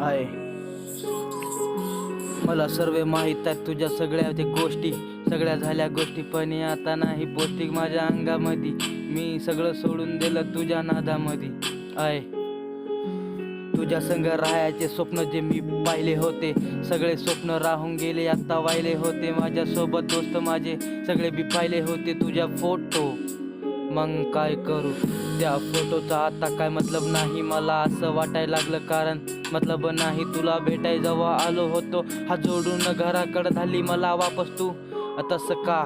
आहे. मला सर्व माहीत आहे तुझ्या सगळ्या त्या गोष्टी, सगळ्या झाल्या गोष्टी, पण आता नाही पौष्टिक माझ्या अंगामध्ये. मी सगळं सोडून दिलं तुझ्या नादामध्ये आहे. तुझ्या संग राहायचे स्वप्न जे मी पाहिले होते, सगळे स्वप्न राहून गेले आता वाहिले होते. माझ्यासोबत दोस्त माझे सगळे बी पाहिले होते तुझ्या फोटो. मग काय करू त्या फोटोचा आता काय मतलब नाही. मला असं वाटायला लागलं कारण मतलब नाही. तुला भेटाय जेव्हा आलो होतो हात जोडून घराकडे झाली मला वापस तू. तसं का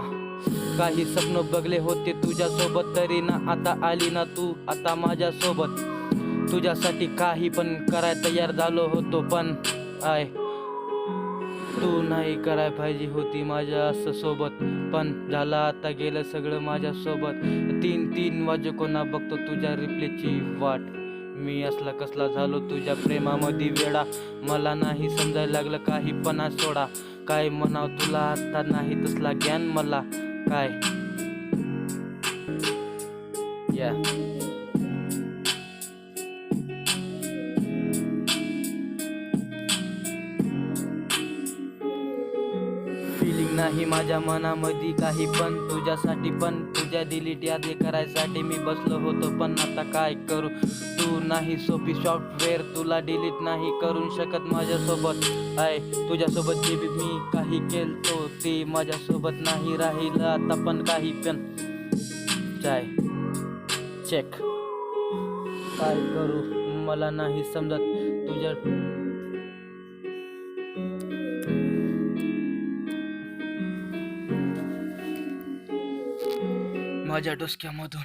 काही स्वप्न बघले होते तुझ्यासोबत, तरी ना आता आली ना तू आता माझ्यासोबत. तुझ्यासाठी काही पण कराय तयार झालो होतो, पण आय तू नाही कराय पाहिजे होती माझ्या असं सोबत. पण झालं आता गेलं सगळं माझ्यासोबत. 3-3 वाजे कोणा बघतो तुझ्या रिप्लेची वाट. मी असला कसला झालो तुझ्या प्रेमामध्ये वेडा. मला नाही समजायला लागलं काही पणा सोडा. काय म्हणाव तुला आता नाही तसला ज्ञान मला काय या फिलिंग नाही माझ्या मनामध्ये काही पण तुझ्यासाठी. पण तुझ्या डिलीट यादी करायसाठी मी बसलो होतो, पण आता काय करू. तू नाही सोपी सॉफ्टवेअर, तुला डिलीट नाही करू शकत माझ्यासोबत आहे. तुझ्यासोबत जे बी मी काही केलतो ते माझ्यासोबत नाही राहिलं आता, पण काही पण चाय चेक काय करू मला नाही समजत तुझ्या माझ्या डोसक्यामधून